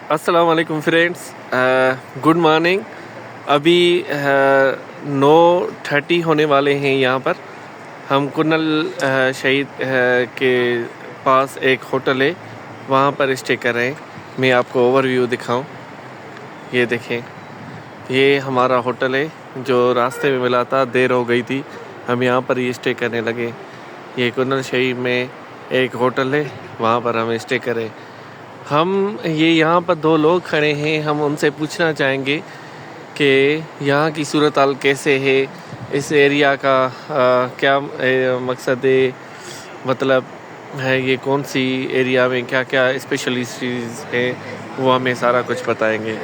अस्सलाम वालेकुम friends, good morning. अभी 9:30 होने वाले हैं। यहाँ पर हम कुन्नल शहीद के पास एक होटल है, वहाँ पर स्टे कर रहे हैं। मैं आपको ओवरव्यू दिखाऊं। ये देखें, ये हमारा होटल है जो रास्ते में मिला था, देर हो गई थी, हम यहाँ पर ही स्टे करने लगे। ये कुन्नल शहीद में एक होटल है, वहाँ पर हम स्टे करें। हम यहाँ पर दो लोग खड़े हैं, हम उनसे पूछना चाहेंगे कि यहाँ की सूरत हाल कैसे है, इस एरिया का क्या मकसद है, मतलब है ये कौन सी एरिया में क्या क्या स्पेशलिटीज़ है, वो हमें सारा कुछ बताएंगे।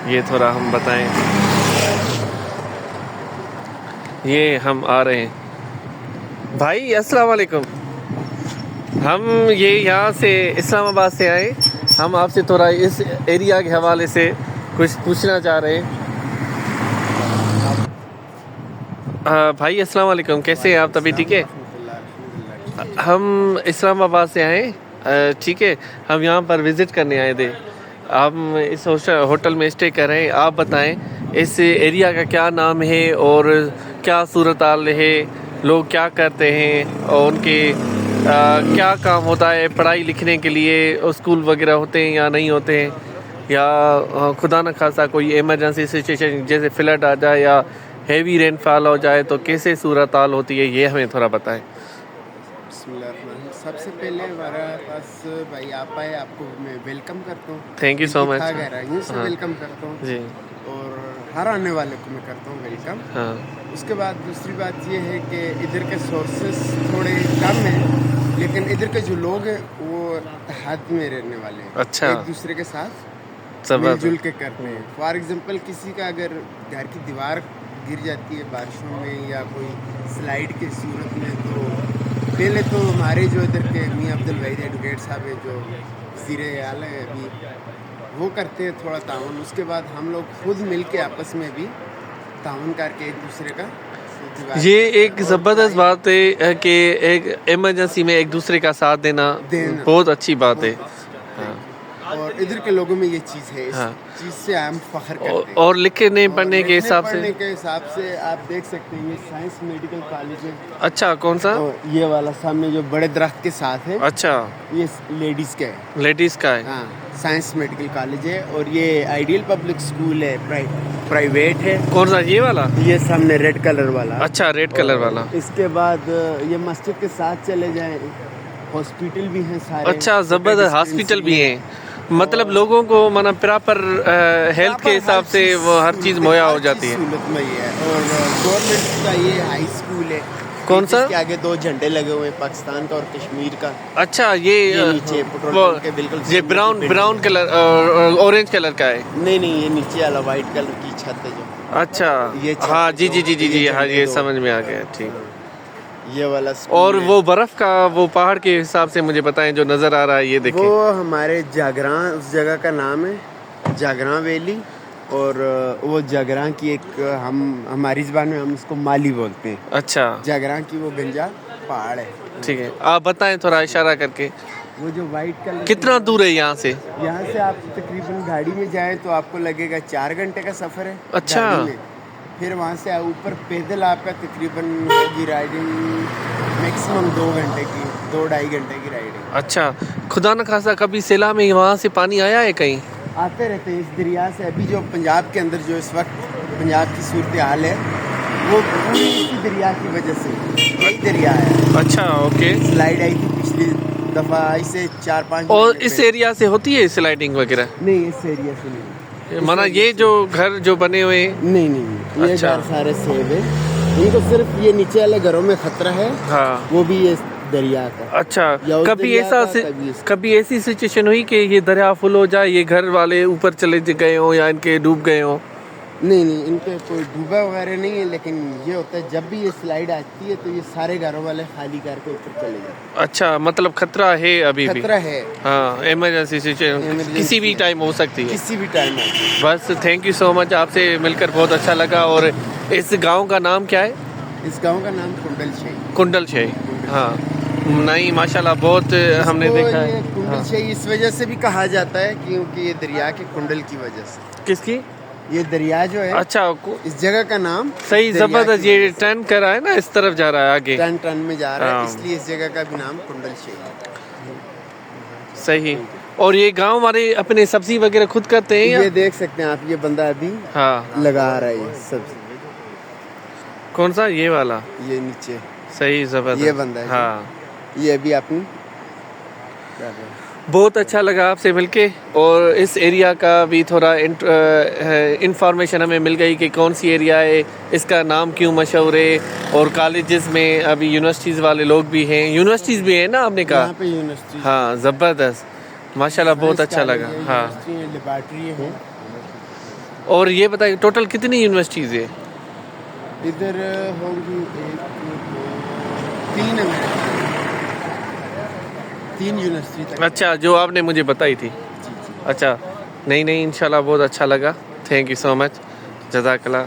ये थोड़ा हम बताएं। ये हम आ रहे हैं भाई, अस्सलाम वालेकुम। हम ये यहाँ से इस्लामाबाद से आए, हम आपसे थोड़ा इस एरिया के हवाले से कुछ पूछना चाह रहे हैं। भाई अस्सलाम वालेकुम, कैसे हैं आप? तभी ठीक है? हम इस्लामाबाद से आए, ठीक है। हम यहाँ पर विज़िट करने आए थे। हम इस होटल में स्टे कर रहे हैं। आप बताएं इस एरिया का क्या नाम है और क्या सूरत हाल है, लोग क्या करते हैं और उनके क्या काम होता है, पढ़ाई लिखने के लिए स्कूल वगैरह होते हैं या नहीं होते हैं, या खुदा न खासा कोई इमरजेंसी सिचुएशन जैसे फ्लड आ जाए या हेवी रेनफॉल हो जाए तो कैसे सूरत हाल होती है, ये हमें थोड़ा बताएं। सबसे पहले हमारा पास भाई आप आए, आपको मैं वेलकम करता हूँ। Thank you so much. हाँ। वेलकम करता हूँ जी। और हर आने वाले को मैं करता हूँ वेलकम। हाँ। उसके बाद दूसरी बात ये है कि इधर के सोर्सेस थोड़े कम हैं, लेकिन इधर के जो लोग हैं वो हाथ में रहने वाले हैं। अच्छा। एक दूसरे के साथ मिलजुल के करते हैं। फॉर एग्जांपल किसी का अगर घर की दीवार गिर जाती है बारिशों में या कोई स्लाइड की सूरत में, तो पहले तो हमारे जो इधर के मियां अब्दुल वहीद एडवोकेट साहब है जो वज़ीरे आला है अभी, वो करते हैं थोड़ा ताउन। उसके बाद हम लोग खुद मिल के आपस में भी ताउन करके एक दूसरे का ये एक ज़बरदस्त बात है कि एक इमरजेंसी में एक दूसरे का साथ देना बहुत अच्छी बात है। हाँ। और इधर के लोगों में ये चीज़ है, हाँ। इस चीज़ से हम फख्र करते हैं। और लिखने पढ़ने के हिसाब से आप देख सकते हैं, ये साइंस मेडिकल कॉलेज है। अच्छा, कौन सा? ये वाला सामने जो बड़े दरख्त के साथ है। अच्छा, ये लेडीज़ का है। लेडीज़ का है। हाँ, साइंस मेडिकल कॉलेज है। और ये आइडियल पब्लिक स्कूल है, प्राइवेट है। कौन सा? ये वाला? ये सामने रेड कलर वाला। अच्छा, रेड कलर वाला। इसके बाद ये मस्जिद के साथ चले जाएं, हॉस्पिटल भी हैं सारे। अच्छा, ज़बरदस्त हॉस्पिटल भी हैं, मतलब लोगों को माना प्रॉपर हेल्थ के हिसाब से वो हर चीज़ मुहैया हो जाती है। सहूलत में ही है। और गवर्नमेंट का ये हाई स्कूल है। कौन सा? इसके आगे 2 झंडे लगे हुए हैं, पाकिस्तान का और कश्मीर का। अच्छा, ये नीचे पेट्रोल पंप के बिल्कुल ये ब्राउन कलर ऑरेंज कलर का है। नहीं, ये नीचे वाला वाइट कलर की छत है जो। अच्छा, ये हाँ जी, हाँ, ये समझ में आ गया। ठीक। ये वाला और वो बर्फ का वो पहाड़ के हिसाब से मुझे बताएं जो नज़र आ रहा है, ये देखें। वो हमारे जागरां, उस जगह का नाम है जागरां वैली। और वो जागरां की एक हमारी ज़बान में हम उसको माली बोलते हैं। अच्छा, जागरां की वो गंजा पहाड़ है। ठीक है, आप बताएं थोड़ा इशारा करके। वो जो वाइट कलर कितना दूर है यहाँ से? यहाँ से आप तकरीबन गाड़ी में जाएं तो आपको लगेगा 4 घंटे का सफ़र है। अच्छा। गाड़ी में। फिर वहाँ से ऊपर पैदल आपका तकरीबन होगी राइडिंग मैक्सिमम 2 घंटे की, 2-2.5 घंटे की राइडिंग। अच्छा, खुदा न खासा कभी सैलाब में वहाँ से पानी आया है कहीं? आते रहते हैं इस दरिया से। अभी जो पंजाब के अंदर जो इस वक्त पंजाब की सूरत हाल है, वो पूरी इसी दरिया की वजह से, यही दरिया है। अच्छा, ओके। स्लाइड आई थी पिछली दफ़ा, इससे 4-5। और इस एरिया से होती है स्लाइडिंग वगैरह? नहीं, इस एरिया से नहीं। माना ये जो घर जो बने हुए हैं? नहीं, ये अच्छा। घर सारे सेब है। इनको सिर्फ ये नीचे वाले घरों में खतरा है। हाँ। वो भी ये दरिया का। अच्छा, कभी ऐसी सिचुएशन हुई कि ये दरिया फुल हो जाए, ये घर वाले ऊपर चले गए हो या इनके डूब गए हो? नहीं, इनके कोई डूबा वगैरह नहीं है, लेकिन ये होता है जब भी ये स्लाइड आती है तो ये सारे घरों वाले खाली करके ऊपर चले जाते हैं। अच्छा, मतलब खतरा है अभी भी? खतरा है। हाँ, इमरजेंसी सिचुएशन किसी भी टाइम हो सकती है। किसी भी टाइम। बस थैंक यू सो मच, आपसे मिलकर बहुत अच्छा लगा। और इस गांव का नाम क्या है? इस गांव का नाम कुंडल शाही। कुंडल शाही। हाँ, नहीं माशाल्लाह बहुत हमने इसको देखा ये है। कुंडल हाँ। शाही इस वजह से भी कहा जाता है क्योंकि ये दरिया के कुंडल की वजह से। किसकी? ये दरिया जो है अच्छा इस जगह का नाम सही दरिया जबरदस्त, की ये वजह से। टर्न कर रहा है ना, इस तरफ जा रहा है आगे। टन में जा रहा हाँ। है, इसलिए इस जगह का भी नाम कुंडल शाही है। सही। और ये गांव हमारे अपने सब्जी वगैरह खुद करते हैं या? ये देख सकते हैं आप, ये बंदा अभी हाँ। लगा रहा है ये सब। कौन सा? ये वाला? ये नीचे सही जबरदस्त। ये बंदा है। हाँ। ये अभी अपनी बहुत अच्छा लगा आपसे मिलके, और इस एरिया का भी थोड़ा इंफॉर्मेशन हमें मिल गई कि कौन सी एरिया है, इसका नाम क्यों मशहूर है, और कॉलेजेस में अभी यूनिवर्सिटीज़ वाले लोग भी हैं, यूनिवर्सिटीज़ भी हैं ना आपने कहा? यहाँ पे यूनिवर्सिटी। हाँ ज़बरदस्त माशाल्लाह, बहुत अच्छा लगा। हाँ। लेबॉर्ट्री है। और ये बताइए टोटल कितनी यूनिवर्सिटीज़ है? इधर होंगी 3 है, 3 यूनिवर्सिटी तक। अच्छा, जो आपने मुझे बताई थी। अच्छा, नहीं इंशाल्लाह बहुत अच्छा लगा। थैंक यू सो मच, जज़ाकल्लाह।